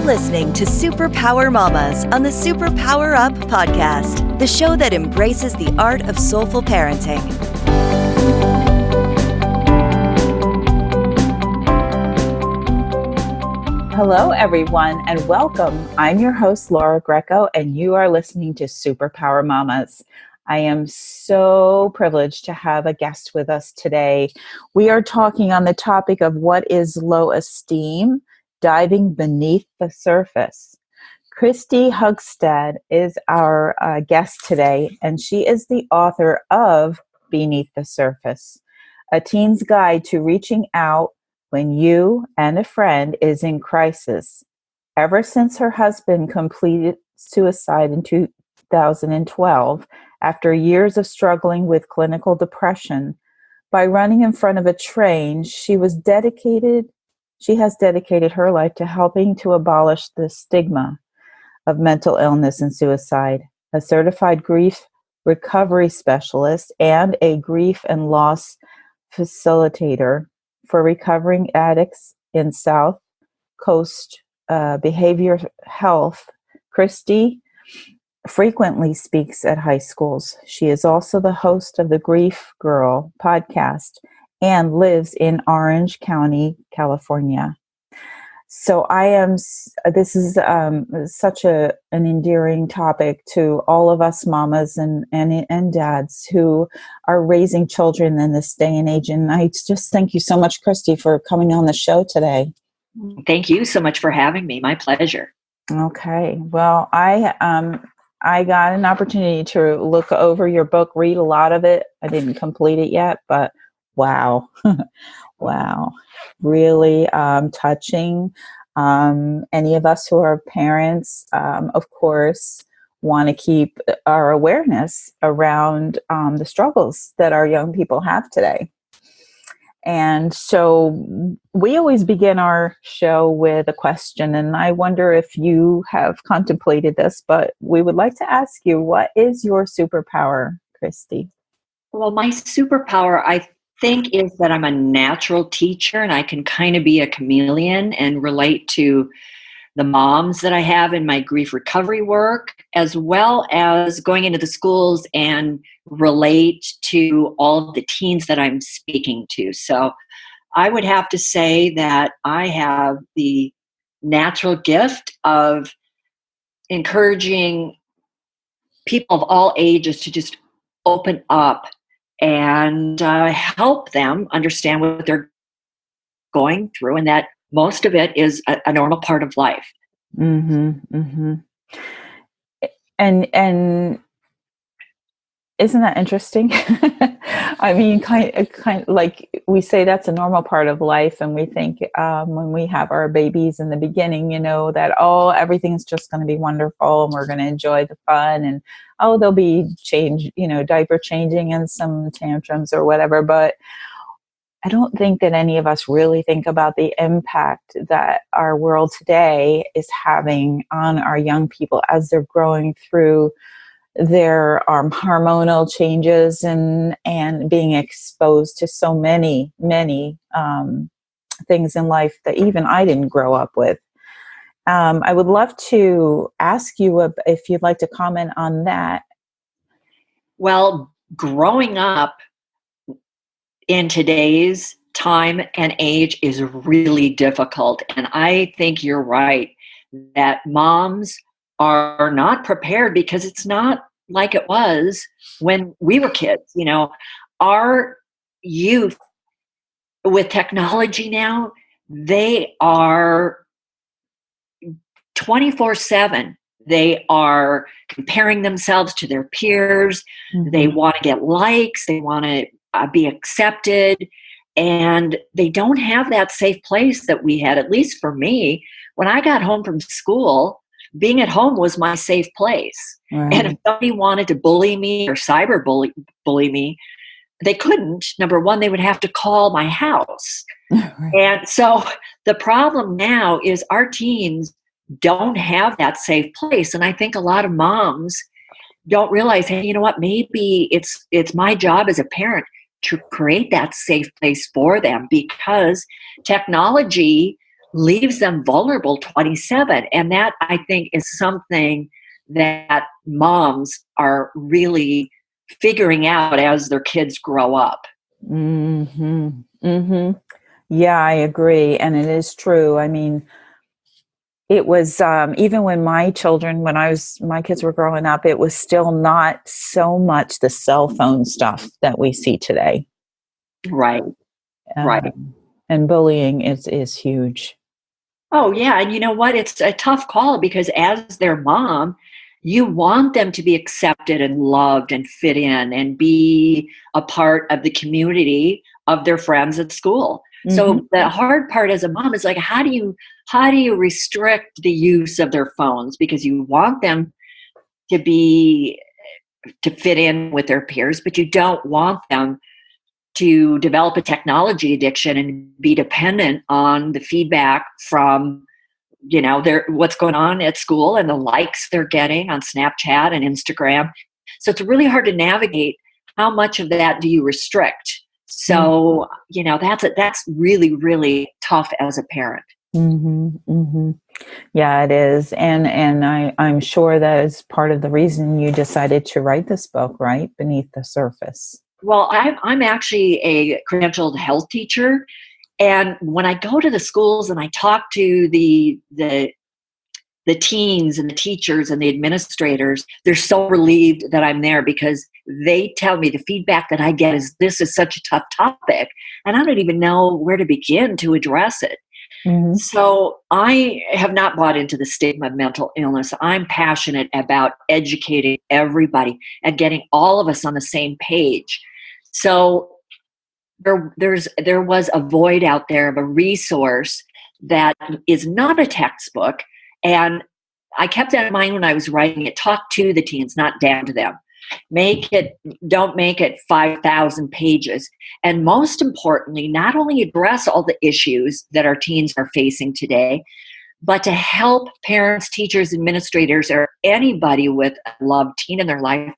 listening to SuperPower Mommas on the SuperPower Up podcast, the show that embraces the art of soulful parenting. Hello, everyone, and welcome. I'm your host, Laura Greco, and you are listening to SuperPower Mommas. I am so privileged to have a guest with us today. We are talking on the topic of what is low esteem, diving beneath the surface. Kristi Hugstad is our guest today, and she is the author of Beneath the Surface, a teen's guide to reaching out when you and a friend is in crisis. Ever since her husband completed suicide in 2012, after years of struggling with clinical depression, by running in front of a train, she has dedicated her life to helping to abolish the stigma of mental illness and suicide. A certified grief recovery specialist and a grief and loss facilitator for recovering addicts in South Coast behavioral health, Kristi frequently speaks at high schools. She is also the host of the Grief Girl podcast and lives in Orange County, California. So this is such an endearing topic to all of us mamas and dads who are raising children in this day and age. And I just thank you so much, Kristi, for coming on the show today. Thank you so much for having me. My pleasure. Okay. Well, I got an opportunity to look over your book, read a lot of it. I didn't complete it yet, but wow. Wow. Really touching. Any of us who are parents, of course, want to keep our awareness around the struggles that our young people have today. And so we always begin our show with a question, and I wonder if you have contemplated this, but we would like to ask you, what is your superpower, Kristi? Well, my superpower, I think, is that I'm a natural teacher and I can kind of be a chameleon and relate to the moms that I have in my grief recovery work, as well as going into the schools and relate to all of the teens that I'm speaking to. So I would have to say that I have the natural gift of encouraging people of all ages to just open up and help them understand what they're going through, and that most of it is a normal part of life. Mm-hmm, mm-hmm. And isn't that interesting? I mean, kind of like we say that's a normal part of life, and we think when we have our babies in the beginning, that everything's just going to be wonderful and we're going to enjoy the fun, and there'll be diaper changing and some tantrums or whatever. But I don't think that any of us really think about the impact that our world today is having on our young people as they're growing through their hormonal changes and being exposed to so many things in life that even I didn't grow up with. I would love to ask you if you'd like to comment on that. Well, growing up in today's time and age is really difficult. And I think you're right that moms are not prepared because it's not like it was when we were kids. Our youth with technology now, they are 24/7. They are comparing themselves to their peers. Mm-hmm. They want to get likes. They want to be accepted, and they don't have that safe place that we had. At least for me, when I got home from school, being at home was my safe place. Right. And if somebody wanted to bully me or cyber bully me, they couldn't. Number one, they would have to call my house. Right. And so the problem now is our teens don't have that safe place. And I think a lot of moms don't realize, hey, you know what, maybe it's my job as a parent to create that safe place for them, because technology leaves them vulnerable 27. And that, I think, is something that moms are really figuring out as their kids grow up. Mm-hmm. Mm-hmm. Yeah, I agree. And it is true. I mean, it was, even when my kids were growing up, it was still not so much the cell phone stuff that we see today. Right. Right. And bullying is huge. Oh, yeah. And you know what? It's a tough call because as their mom, you want them to be accepted and loved and fit in and be a part of the community of their friends at school. Mm-hmm. So the hard part as a mom is like, how do you restrict the use of their phones? Because you want them to fit in with their peers, but you don't want them to develop a technology addiction and be dependent on the feedback from, what's going on at school and the likes they're getting on Snapchat and Instagram. So it's really hard to navigate how much of that do you restrict. So, that's really, really tough as a parent. Mm-hmm, mm-hmm. Yeah, it is. And I'm sure that is part of the reason you decided to write this book, right? Beneath the Surface. Well, I'm actually a credentialed health teacher. And when I go to the schools and I talk to the teens and the teachers and the administrators, they're so relieved that I'm there because they tell me the feedback that I get is this is such a tough topic. And I don't even know where to begin to address it. Mm-hmm. So I have not bought into the stigma of mental illness. I'm passionate about educating everybody and getting all of us on the same page. So there was a void out there of a resource that is not a textbook. And I kept that in mind when I was writing it. Talk to the teens, not down to them. Don't make it 5,000 pages. And most importantly, not only address all the issues that our teens are facing today, but to help parents, teachers, administrators, or anybody with a loved teen in their life,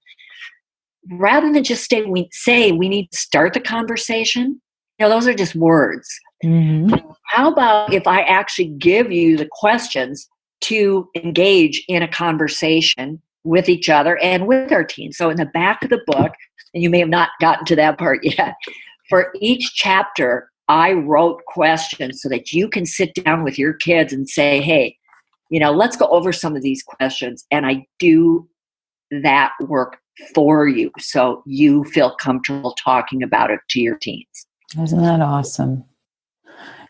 rather than just say we need to start the conversation. Those are just words. Mm-hmm. How about if I actually give you the questions to engage in a conversation with each other and with our teens? So in the back of the book, and you may have not gotten to that part yet, for each chapter, I wrote questions so that you can sit down with your kids and say, hey, let's go over some of these questions. And I do that work for you so you feel comfortable talking about it to your teens. Isn't that awesome?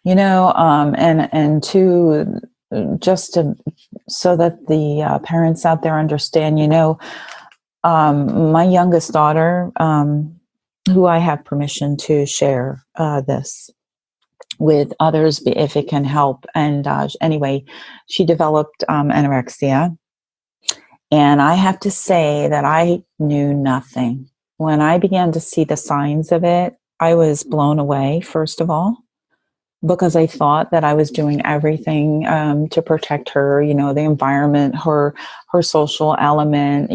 And to just to so that the parents out there understand, my youngest daughter, who I have permission to share this with others if it can help. And anyway, she developed anorexia. And I have to say that I knew nothing. When I began to see the signs of it, I was blown away, first of all, because I thought that I was doing everything to protect her, the environment, her social element.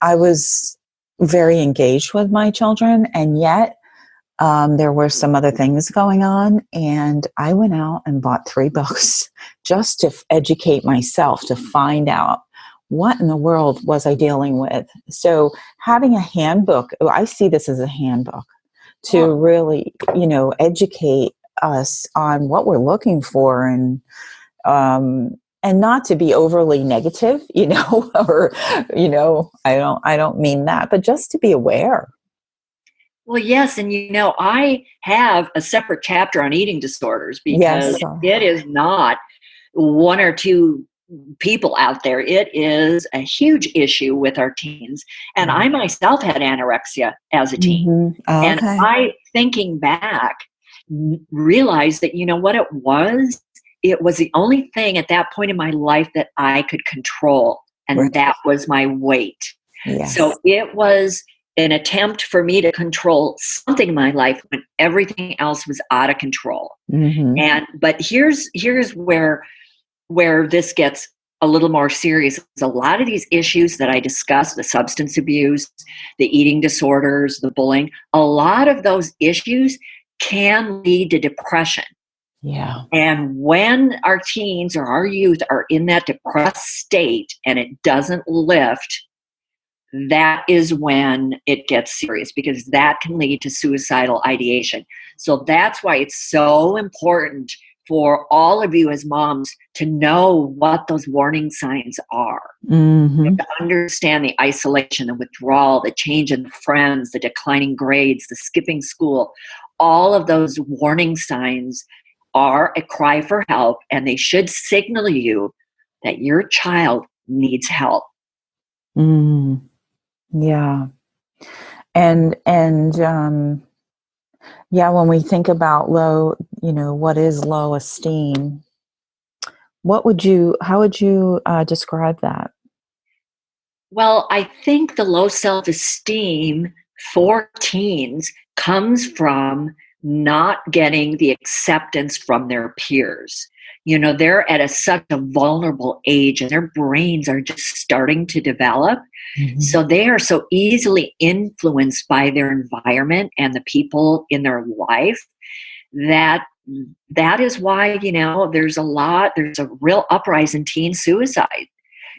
I was very engaged with my children, and yet there were some other things going on. And I went out and bought 3 books just to educate myself, to find out what in the world was I dealing with. So having a handbook, I see this as a handbook to really, educate us on what we're looking for, and not to be overly negative, or, I don't mean that, but just to be aware. Well, yes. And, I have a separate chapter on eating disorders because it is not one or two people out there. It is a huge issue with our teens. And I myself had anorexia as a teen. Mm-hmm. Oh, okay. And I, thinking back, realized that, what it was the only thing at that point in my life that I could control. And that was my weight. Yes. So it was an attempt for me to control something in my life when everything else was out of control. Mm-hmm. But here's where this gets a little more serious. A lot of these issues that I discussed, the substance abuse, the eating disorders, the bullying, a lot of those issues can lead to depression. Yeah. And when our teens or our youth are in that depressed state and it doesn't lift, that is when it gets serious, because that can lead to suicidal ideation. So that's why it's so important for all of you as moms to know what those warning signs are. Mm-hmm. To understand the isolation, the withdrawal, the change in friends, the declining grades, the skipping school. All of those warning signs are a cry for help, and they should signal you that your child needs help. Mm. Yeah. And yeah, when we think about low, what is low esteem? How would you describe that? Well, I think the low self-esteem for teens comes from not getting the acceptance from their peers. They're at such a vulnerable age and their brains are just starting to develop. Mm-hmm. So they are so easily influenced by their environment and the people in their life that is why, there's a real uprising in teen suicide,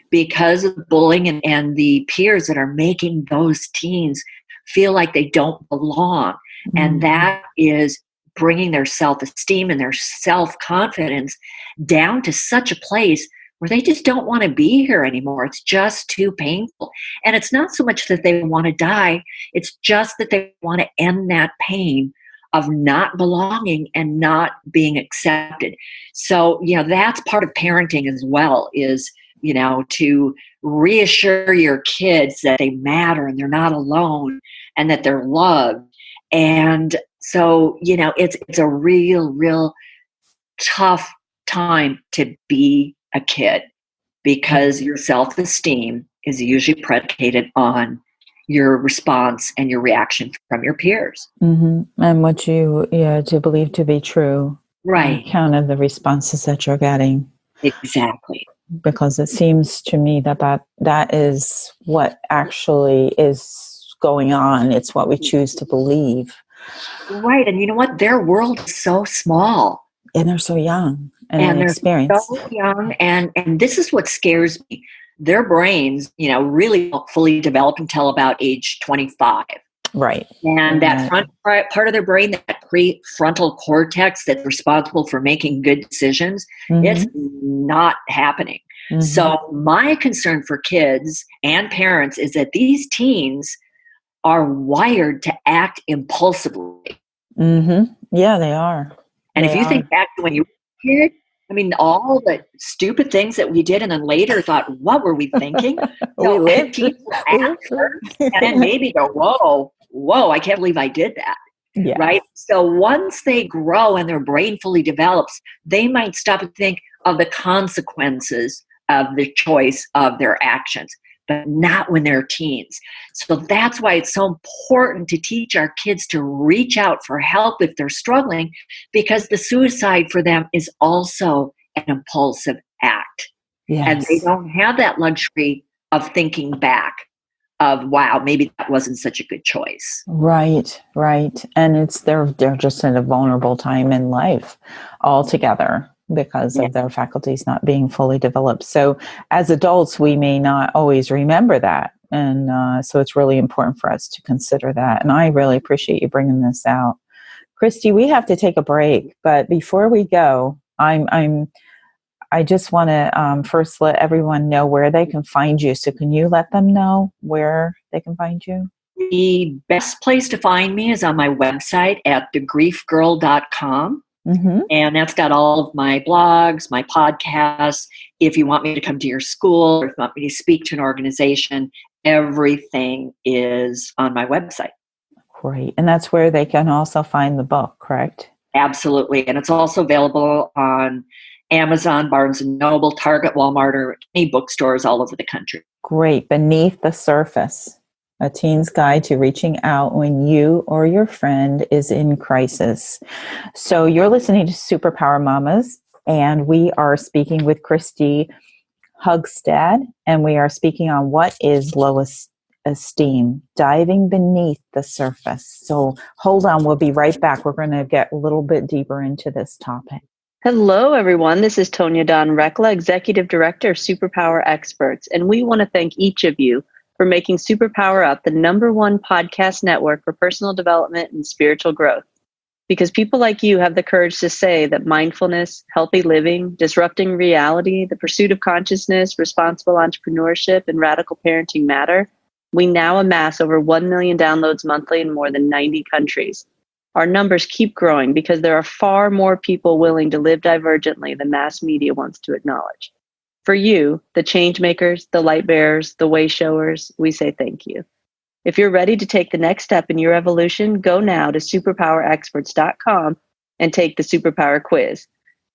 because of bullying and the peers that are making those teens feel like they don't belong. Mm-hmm. And that is bringing their self-esteem and their self-confidence down to such a place where they just don't want to be here anymore. It's just too painful. And it's not so much that they want to die, it's just that they want to end that pain of not belonging and not being accepted. So, that's part of parenting as well, is to reassure your kids that they matter and they're not alone and that they're loved. And so, it's a real tough time to be a kid, because your self-esteem is usually predicated on your response and your reaction from your peers. Mm-hmm. And what you to believe to be true. Right. On account of the responses that you're getting. Exactly. Because it seems to me that is what actually is going on. It's what we choose to believe. Right. And you know what? Their world is so small. And they're so young and inexperienced. They're so young. And this is what scares me. Their brains, really don't fully develop until about age 25. Right. And that front part of their brain, that prefrontal cortex that's responsible for making good decisions, mm-hmm. it's not happening. Mm-hmm. So my concern for kids and parents is that these teens are wired to act impulsively. Mm-hmm. Yeah, they are. And if you think back to when you were a kid, I mean, all the stupid things that we did and then later thought, what were we thinking? So teens will act first, and then maybe go, whoa, I can't believe I did that. Yes. Right? So once they grow and their brain fully develops, they might stop and think of the consequences of the choice of their actions, but not when they're teens. So that's why it's so important to teach our kids to reach out for help if they're struggling, because the suicide for them is also an impulsive act. Yes. And they don't have that luxury of thinking back of, wow, maybe that wasn't such a good choice. Right. And they're just in a vulnerable time in life altogether, because of their faculties not being fully developed. So as adults, we may not always remember that. And so it's really important for us to consider that. And I really appreciate you bringing this out. Kristi, we have to take a break. But before we go, I just want to first let everyone know where they can find you. So can you let them know where they can find you? The best place to find me is on my website at thegriefgirl.com. Mm-hmm. And that's got all of my blogs, my podcasts. If you want me to come to your school, or if you want me to speak to an organization, everything is on my website. Great. And that's where they can also find the book, correct? Absolutely. And it's also available on Amazon, Barnes & Noble, Target, Walmart, or any bookstores all over the country. Great. Beneath the Surface. A Teen's Guide to Reaching Out When You or Your Friend is in Crisis. So you're listening to SuperPower Mommas, and we are speaking with Kristi Hugstad, and we are speaking on what is low esteem, diving beneath the surface. So hold on, we'll be right back. We're going to get a little bit deeper into this topic. Hello, everyone. This is Tonya Don Rekla, Executive Director of SuperPower Experts, and we want to thank each of you for making SuperPower Up the #1 podcast network for personal development and spiritual growth. Because people like you have the courage to say that mindfulness, healthy living, disrupting reality, the pursuit of consciousness, responsible entrepreneurship, and radical parenting matter, we now amass over 1 million downloads monthly in more than 90 countries. Our numbers keep growing because there are far more people willing to live divergently than mass media wants to acknowledge. For you, the change makers, the light bearers, the way showers, we say thank you. If you're ready to take the next step in your evolution, go now to superpowerexperts.com and take the Superpower quiz.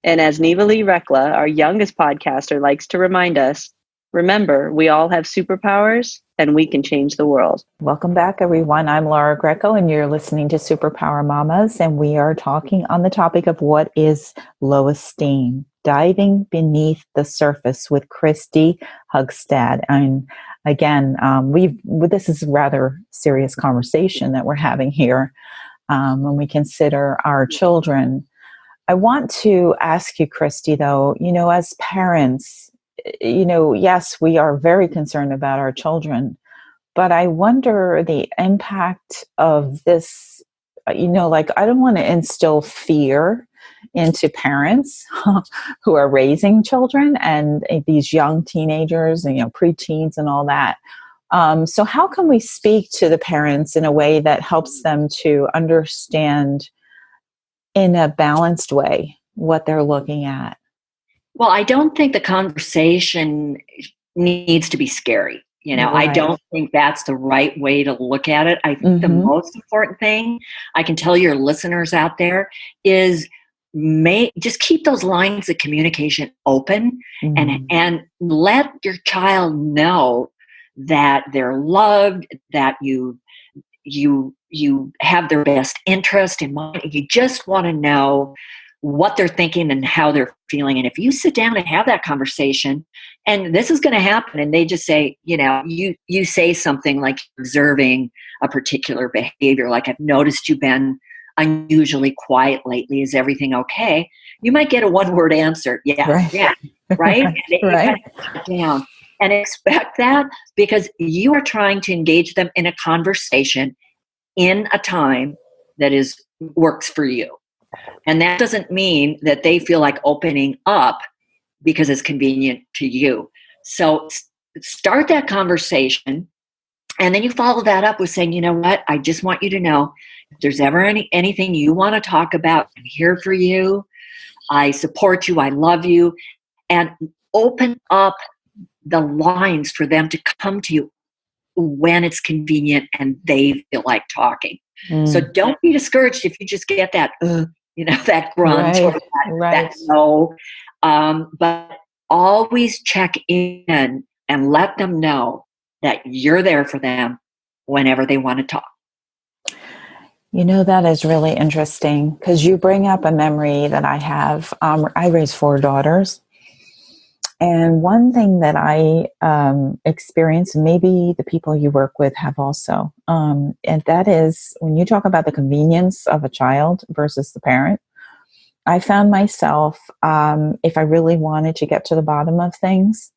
And as Neva Lee Rekla, our youngest podcaster, likes to remind us, remember, we all have superpowers and we can change the world. Welcome back, everyone. I'm Laura Greco, and you're listening to SuperPower Mommas, and we are talking on the topic of what is low esteem, diving beneath the surface with Kristi Hugstad. And again, this is a rather serious conversation that we're having here when we consider our children. I want to ask you, Kristi, though, as parents, yes, we are very concerned about our children, but I wonder the impact of this, I don't want to instill fear into parents who are raising children and these young teenagers and, preteens and all that. So how can we speak to the parents in a way that helps them to understand in a balanced way what they're looking at? Well, I don't think the conversation needs to be scary. Right. I don't think that's the right way to look at it. I think the most important thing I can tell your listeners out there is just keep those lines of communication open and let your child know that they're loved, that you have their best interest in mind. You just want to know what they're thinking and how they're feeling. And if you sit down and have that conversation, and this is going to happen, and they just say, you say something like observing a particular behavior, like, I've noticed you've been unusually quiet lately. Is everything okay? You might get a one-word answer. Yeah, right. Yeah, right? And you Right. gotta sit down and expect that, because you are trying to engage them in a conversation in a time that works for you. And that doesn't mean that they feel like opening up because it's convenient to you. So start that conversation, and then you follow that up with saying, you know what, I just want you to know, if there's ever anything you want to talk about, I'm here for you. I support you. I love you. And open up the lines for them to come to you when it's convenient and they feel like talking. So don't be discouraged if you just get that, that grunt or that no. But always check in and let them know that you're there for them whenever they want to talk. That is really interesting, because you bring up a memory that I have. I raised 4 daughters. And one thing that I experienced, maybe the people you work with have also, and that is when you talk about the convenience of a child versus the parent, I found myself, if I really wanted to get to the bottom of things,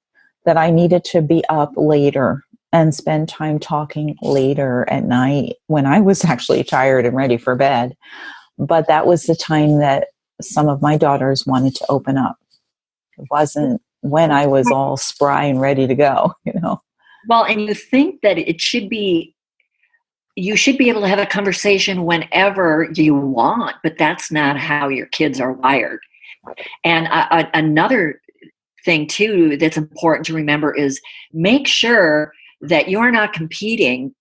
that I needed to be up later and spend time talking later at night when I was actually tired and ready for bed. But that was the time that some of my daughters wanted to open up. It wasn't when I was all spry and ready to go, Well, and you think that you should be able to have a conversation whenever you want, but that's not how your kids are wired. And another thing too that's important to remember is make sure that you're not competing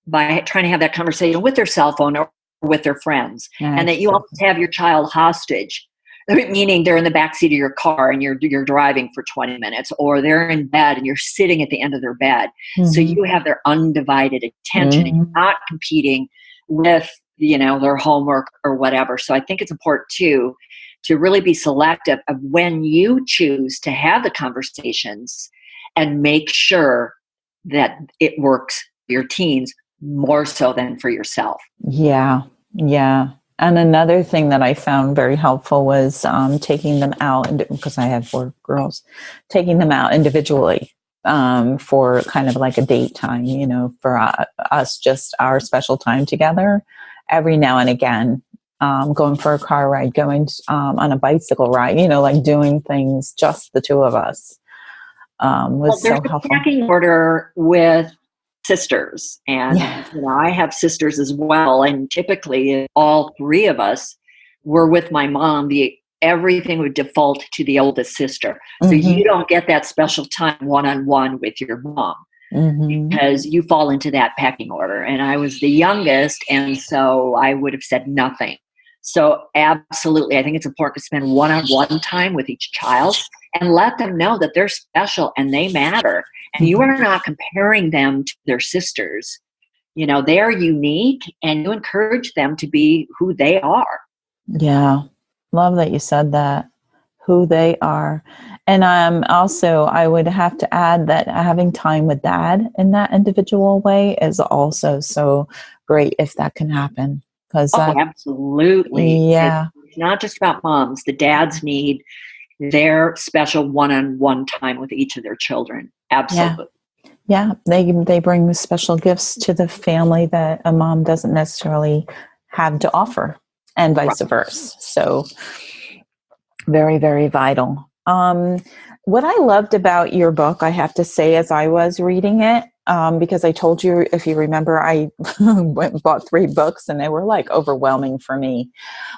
by trying to have that conversation with their cell phone or with their friends, and that you always have your child hostage. Meaning they're in the backseat of your car and you're driving for 20 minutes, or they're in bed and you're sitting at the end of their bed. So you have their undivided attention and you're not competing with, their homework or whatever. So I think it's important too, to really be selective of when you choose to have the conversations and make sure that it works for your teens more so than for yourself. Yeah. And another thing that I found very helpful was taking them out, because I have 4 girls, taking them out individually for kind of like a date time, for us, just our special time together every now and again, going for a car ride, going on a bicycle ride, like doing things, just the 2 of us was so helpful. There's a packing order with sisters, and I have sisters as well, and typically all 3 of us were with my mom. Everything would default to the oldest sister, so you don't get that special time one-on-one with your mom because you fall into that packing order. And I was the youngest, and so I would have said nothing. So absolutely, I think it's important to spend one-on-one time with each child and let them know that they're special and they matter. And you are not comparing them to their sisters. They're unique, and you encourage them to be who they are. Yeah. Love that you said that, who they are. And also, I would have to add that having time with dad in that individual way is also so great if that can happen. Absolutely. Yeah. It's not just about moms. The dads need their special one-on-one time with each of their children. Absolutely. Yeah. They bring special gifts to the family that a mom doesn't necessarily have to offer, and vice versa. So very, very vital. What I loved about your book, I have to say, as I was reading it, because I told you, if you remember, I went and bought 3 books and they were like overwhelming for me.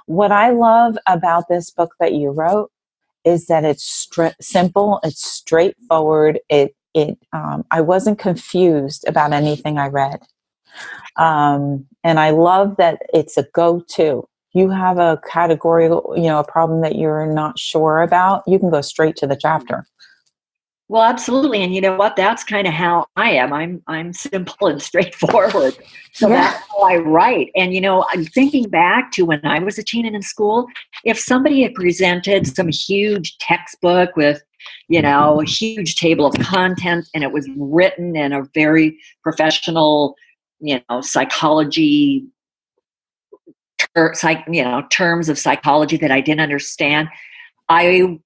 What I love about this book that you wrote is that it's simple, it's straightforward. I wasn't confused about anything I read. And I love that it's a go-to. You have a category, a problem that you're not sure about, you can go straight to the chapter. Well, absolutely. And you know what? That's kind of how I am. I'm simple and straightforward. So that's how I write. And, I'm thinking back to when I was a teen and in school, if somebody had presented some huge textbook with, a huge table of contents, and it was written in a very professional, psychology, terms of psychology that I didn't understand, I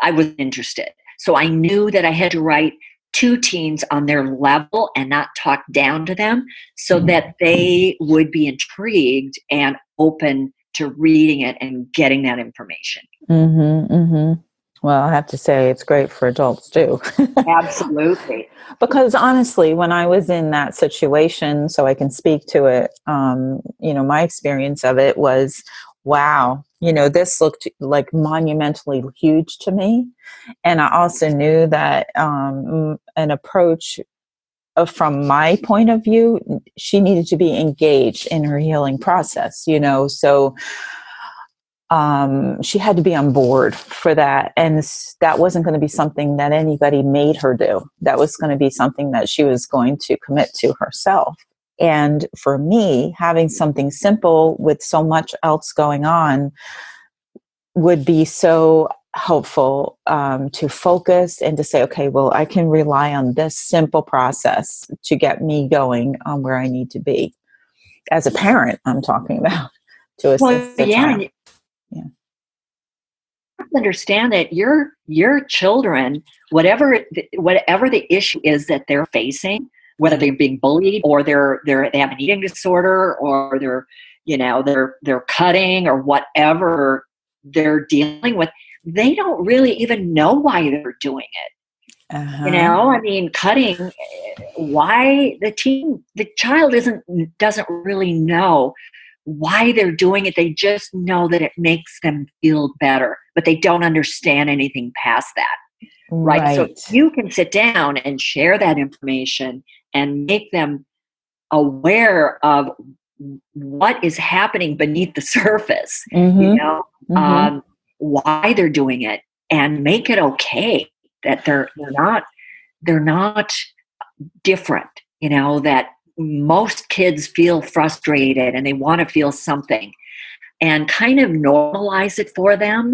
wasn't interested. So I knew that I had to write 2 teens on their level and not talk down to them, so that they would be intrigued and open to reading it and getting that information. Well, I have to say it's great for adults too. Absolutely. Because honestly, when I was in that situation, so I can speak to it, my experience of it was, wow, this looked like monumentally huge to me. And I also knew that an approach from my point of view, she needed to be engaged in her healing process, so she had to be on board for that. And that wasn't going to be something that anybody made her do. That was going to be something that she was going to commit to herself. And for me, having something simple with so much else going on would be so helpful to focus and to say, okay, well, I can rely on this simple process to get me going on where I need to be. As a parent, I'm talking about, to assist the child. Yeah. Understand that your children, whatever the issue is that they're facing, whether they're being bullied or they have an eating disorder, or they're cutting, or whatever they're dealing with, they don't really even know why they're doing it. Cutting, why the child doesn't really know why they're doing it. They just know that it makes them feel better, but they don't understand anything past that. Right. So you can sit down and share that information and make them aware of what is happening beneath the surface, why they're doing it, and make it okay that they're not different, that most kids feel frustrated and they want to feel something, and kind of normalize it for them.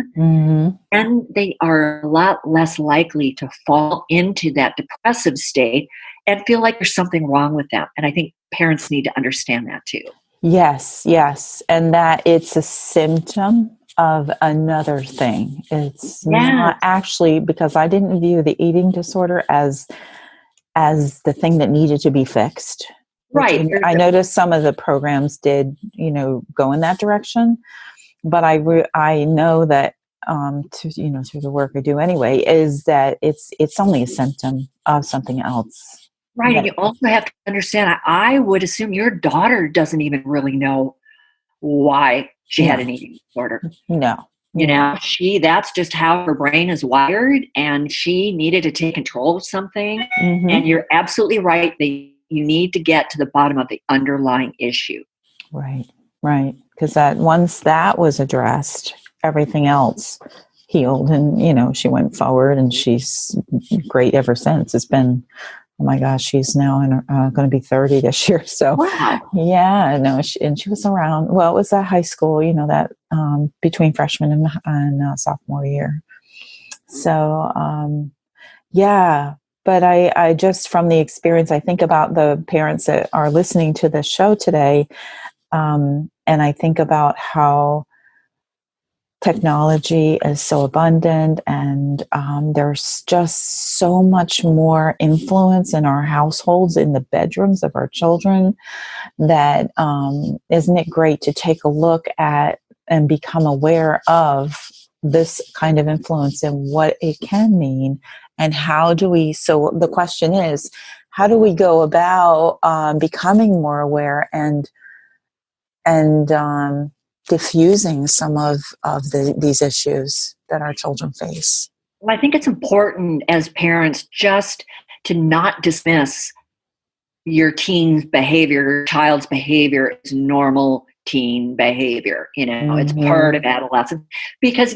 And they are a lot less likely to fall into that depressive state and feel like there's something wrong with them. And I think parents need to understand that too. Yes. And that it's a symptom of another thing. It's not actually, because I didn't view the eating disorder as the thing that needed to be fixed. Right. I noticed some of the programs did, go in that direction, but I know that through the work I do anyway, is that it's only a symptom of something else. Right. And you also have to understand, I would assume your daughter doesn't even really know why she had an eating disorder. No. That's just how her brain is wired, and she needed to take control of something. Mm-hmm. And you're absolutely right that you need to get to the bottom of the underlying issue. Right. Because once that was addressed, everything else healed, and she went forward, and she's great ever since. It's been, oh my gosh, she's now going to be 30 this year. So, wow. Yeah, no, she was around. Well, it was at high school, that between freshman and sophomore year. So, but I just, from the experience, I think about the parents that are listening to the show today, and I think about how technology is so abundant, and there's just so much more influence in our households, in the bedrooms of our children, that isn't it great to take a look at and become aware of this kind of influence and what it can mean, and so the question is, how do we go about becoming more aware and diffusing some of these issues that our children face? Well, I think it's important as parents just to not dismiss your teen's behavior, your child's behavior as normal teen behavior. Mm-hmm. It's part of adolescence. Because,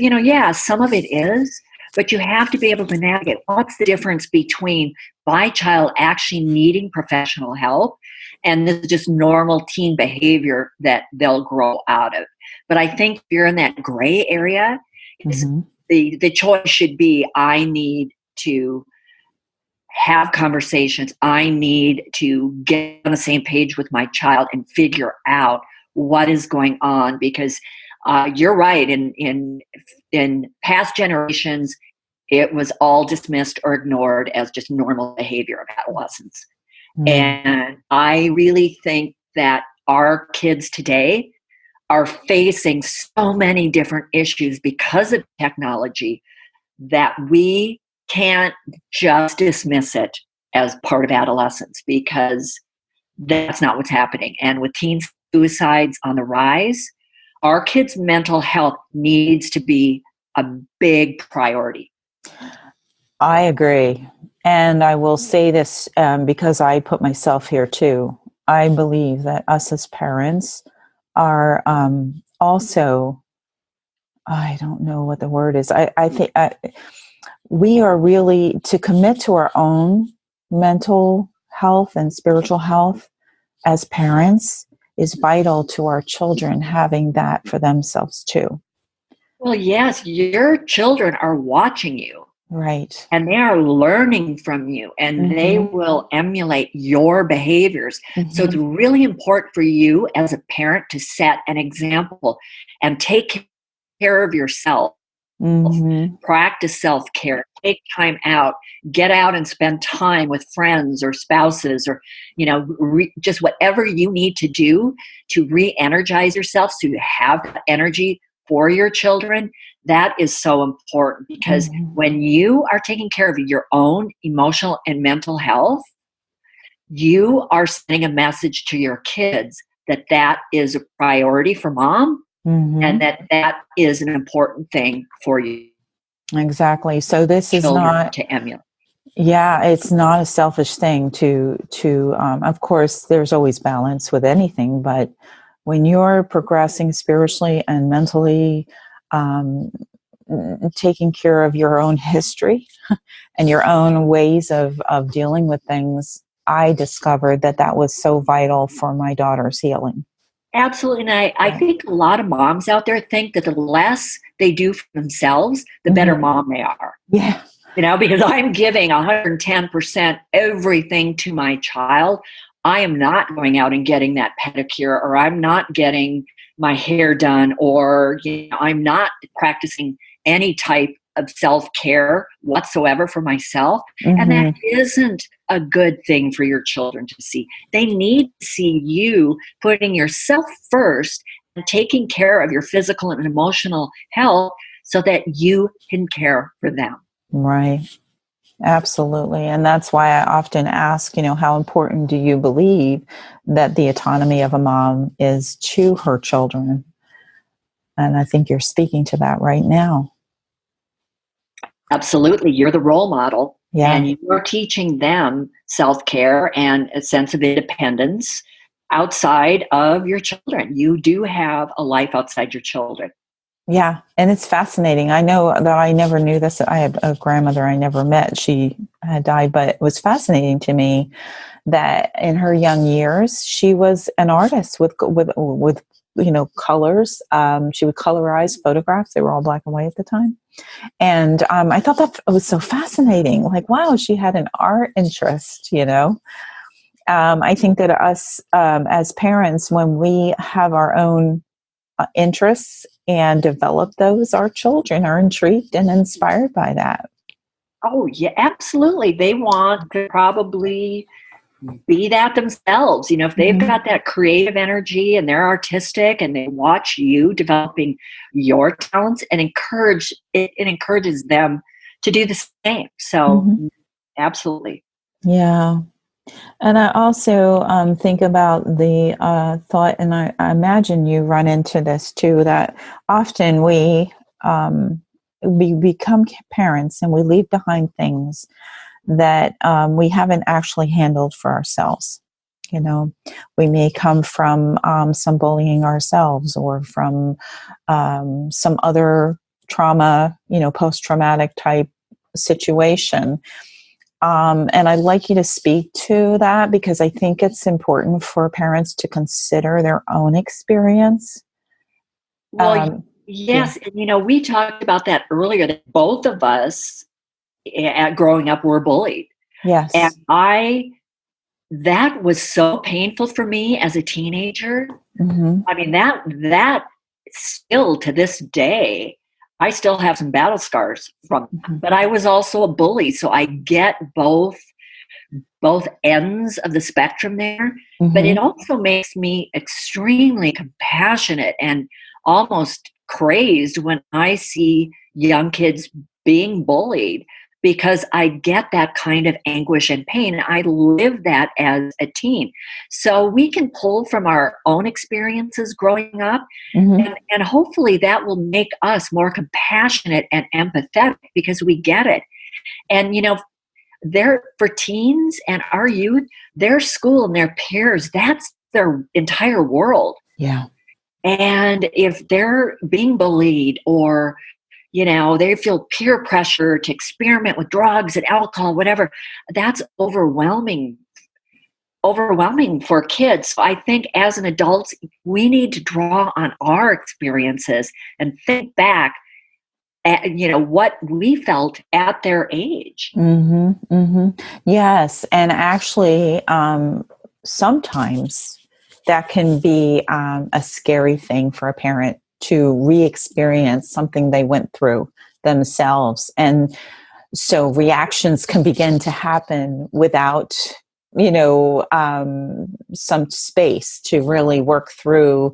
some of it is, but you have to be able to navigate what's the difference between my child actually needing professional help and this is just normal teen behavior that they'll grow out of. But I think if you're in that gray area, mm-hmm. the choice should be, I need to have conversations. I need to get on the same page with my child and figure out what is going on, because you're right. In past generations, it was all dismissed or ignored as just normal behavior of adolescence. Mm. And I really think that our kids today are facing so many different issues because of technology that we can't just dismiss it as part of adolescence, because that's not what's happening. And with teen suicides on the rise, our kids' mental health needs to be a big priority. I agree. And I will say this because I put myself here too. I believe that us as parents are also, I don't know what the word is. I think we are really to commit to our own mental health and spiritual health as parents is vital to our children having that for themselves too. Well, yes, your children are watching you. Right. And they are learning from you, and mm-hmm. they will emulate your behaviors. Mm-hmm. So it's really important for you as a parent to set an example and take care of yourself. Mm-hmm. Practice self-care, take time out, get out and spend time with friends or spouses, or, just whatever you need to do to re-energize yourself so you have the energy for your children. That is so important, because mm-hmm. when you are taking care of your own emotional and mental health, you are sending a message to your kids that is a priority for mom, mm-hmm. and that is an important thing for you. Exactly. So this is not to emulate. Yeah, it's not a selfish thing to of course, there's always balance with anything, but when you're progressing spiritually and mentally, taking care of your own history and your own ways of dealing with things, I discovered that was so vital for my daughter's healing. Absolutely. And I think a lot of moms out there think that the less they do for themselves, the better mm-hmm. mom they are. Yeah. Because I'm giving 110% everything to my child. I am not going out and getting that pedicure, or I'm not getting my hair done, or I'm not practicing any type of self-care whatsoever for myself. And that isn't a good thing for your children to see. They need to see you putting yourself first and taking care of your physical and emotional health so that you can care for them. Right. Absolutely. And that's why I often ask, how important do you believe that the autonomy of a mom is to her children? And I think you're speaking to that right now. Absolutely. You're the role model. Yeah. And you're teaching them self-care and a sense of independence outside of your children. You do have a life outside your children. Yeah. And it's fascinating. I know that I never knew this. I had a grandmother I never met. She had died, but it was fascinating to me that in her young years, she was an artist with colors. She would colorize photographs. They were all black and white at the time. And I thought that was so fascinating. Like, wow, she had an art interest, I think that us as parents, when we have our own interests and develop those, our children are intrigued and inspired by that. Oh, yeah, absolutely. They want to probably be that themselves. If they've got that creative energy and they're artistic and they watch you developing your talents, and it encourages them to do the same. So absolutely. Yeah. And I also think about the thought, and I imagine you run into this too, that often we become parents and we leave behind things that we haven't actually handled for ourselves. We may come from some bullying ourselves, or from some other trauma, post-traumatic type situation. And I'd like you to speak to that, because I think it's important for parents to consider their own experience. Well, yes. Yeah. And, we talked about that earlier, that both of us growing up were bullied. Yes. And that was so painful for me as a teenager. I mean, that still to this day, I still have some battle scars from that. But I was also a bully, so I get both ends of the spectrum there. But it also makes me extremely compassionate and almost crazed when I see young kids being bullied, because I get that kind of anguish and pain. I lived that as a teen. So we can pull from our own experiences growing up, and hopefully that will make us more compassionate and empathetic, because we get it. And, for teens and our youth, their school and their peers, that's their entire world. Yeah. And if they're being bullied, or they feel peer pressure to experiment with drugs and alcohol, whatever, that's overwhelming for kids. So I think as an adult, we need to draw on our experiences and think back at, what we felt at their age. Yes. And actually, sometimes that can be a scary thing for a parent to re-experience something they went through themselves. And so reactions can begin to happen without, some space to really work through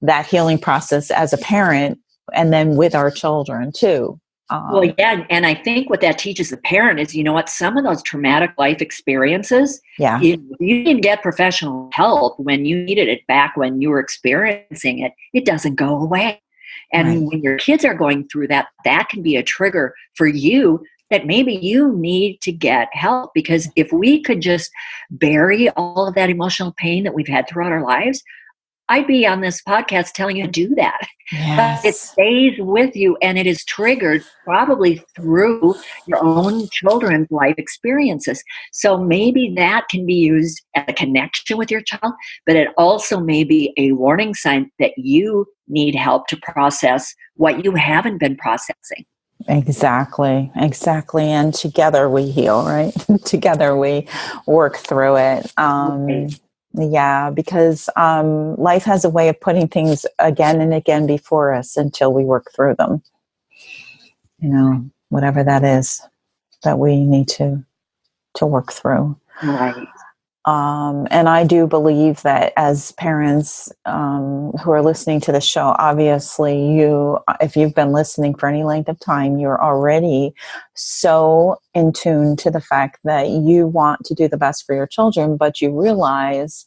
that healing process as a parent, and then with our children too. Well, yeah. And I think what that teaches the parent is, some of those traumatic life experiences, you didn't get professional help when you needed it back when you were experiencing it. It doesn't go away. And when your kids are going through that, that can be a trigger for you that maybe you need to get help. Because if we could just bury all of that emotional pain that we've had throughout our lives, I'd be on this podcast telling you to do that. Yes. But it stays with you, and it is triggered probably through your own children's life experiences. So maybe that can be used as a connection with your child, but it also may be a warning sign that you need help to process what you haven't been processing. Exactly. And together we heal, right? Together we work through it. Yeah, because life has a way of putting things again and again before us until we work through them. Whatever that is that we need to work through. Right. And I do believe that as parents who are listening to the show, obviously if you've been listening for any length of time, you're already so in tune to the fact that you want to do the best for your children, but you realize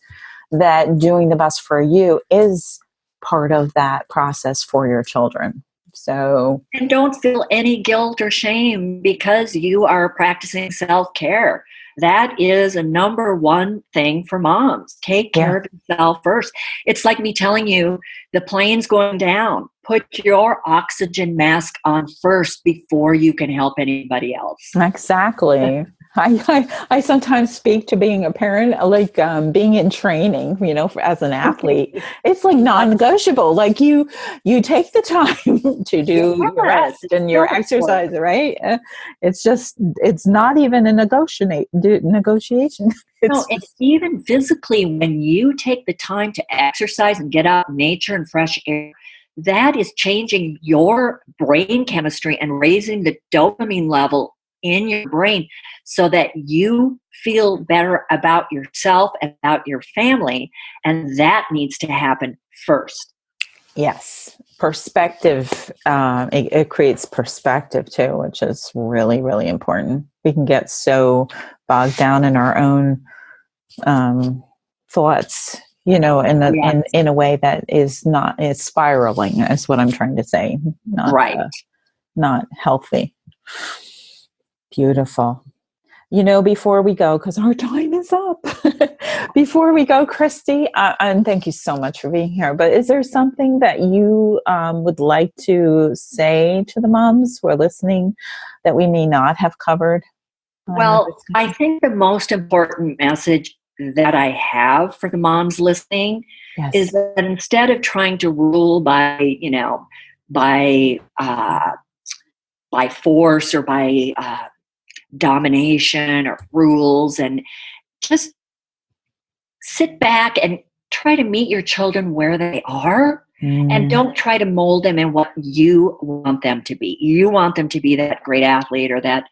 that doing the best for you is part of that process for your children. And don't feel any guilt or shame because you are practicing self-care. That is a number one thing for moms. Take care of yourself first. It's like me telling you, the plane's going down. Put your oxygen mask on first before you can help anybody else. Exactly. I sometimes speak to being a parent like being in training, as an athlete. It's like non-negotiable. Like you take the time to do your rest and your exercise, right? It's not even a negotiation. It's even physically, when you take the time to exercise and get out in nature and fresh air, that is changing your brain chemistry and raising the dopamine level in your brain so that you feel better about yourself and about your family. And that needs to happen first. Yes. Perspective. It creates perspective too, which is really, really important. We can get so bogged down in our own thoughts, in a way that is it's spiraling, is what I'm trying to say. Not healthy. Beautiful. Before we go, because our time is up, before we go, Kristi, and thank you so much for being here, but is there something that you would like to say to the moms who are listening that we may not have covered? Well, I think the most important message that I have for the moms listening is that instead of trying to rule by force or by domination or rules, and just sit back and try to meet your children where they are, and don't try to mold them in what you want them to be. You want them to be that great athlete or that,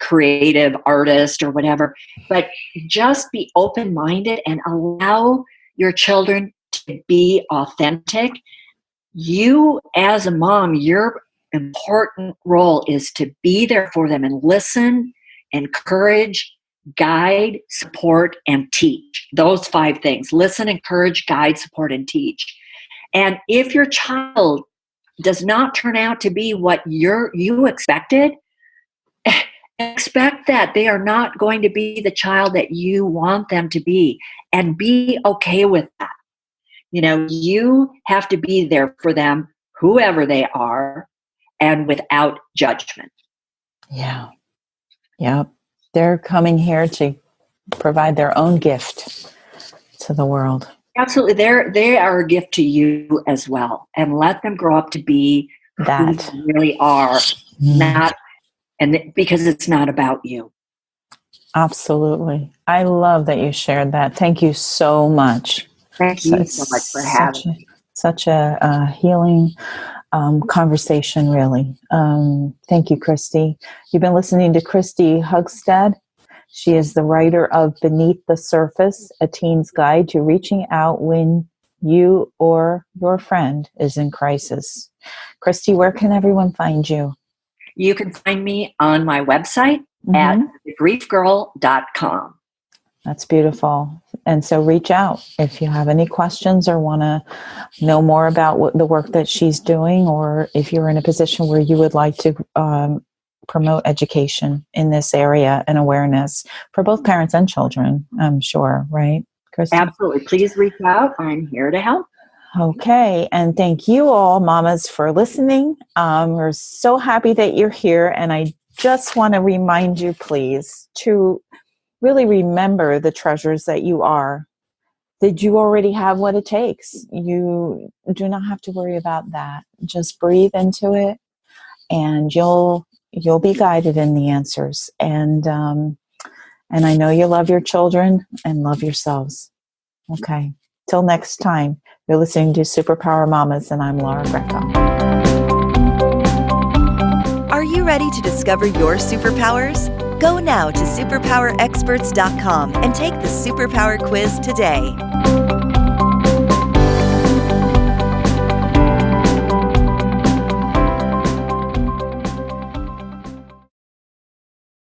creative artist or whatever, but just be open-minded and allow your children to be authentic. You, as a mom, your important role is to be there for them and listen, encourage, guide, support, and teach. Those 5 things: listen, encourage, guide, support, and teach. And if your child does not turn out to be what you expected, expect that they are not going to be the child that you want them to be, and be okay with that. You have to be there for them, whoever they are, and without judgment. Yeah. Yep. They're coming here to provide their own gift to the world. Absolutely. They are a gift to you as well. And let them grow up to be that who they really are, because it's not about you. Absolutely. I love that you shared that. Thank you so much. Thank you so much for having me. Such a healing conversation, really. Thank you, Kristi. You've been listening to Kristi Hugstad. She is the writer of Beneath the Surface, A Teen's Guide to Reaching Out When You or Your Friend is in Crisis. Kristi, where can everyone find you? You can find me on my website at thegriefgirl.com. That's beautiful. And so reach out if you have any questions or want to know more about the work that she's doing, or if you're in a position where you would like to promote education in this area and awareness for both parents and children, I'm sure, right, Kristi? Absolutely. Please reach out. I'm here to help. Okay. And thank you all, mamas, for listening. We're so happy that you're here. And I just want to remind you, please, to really remember the treasures that you are, that you already have what it takes. You do not have to worry about that. Just breathe into it, and you'll be guided in the answers. And And I know you love your children and love yourselves. Okay. Till next time, you're listening to SuperPower Mommas, and I'm Laura Greco. Are you ready to discover your superpowers? Go now to superpowerexperts.com and take the Superpower Quiz today.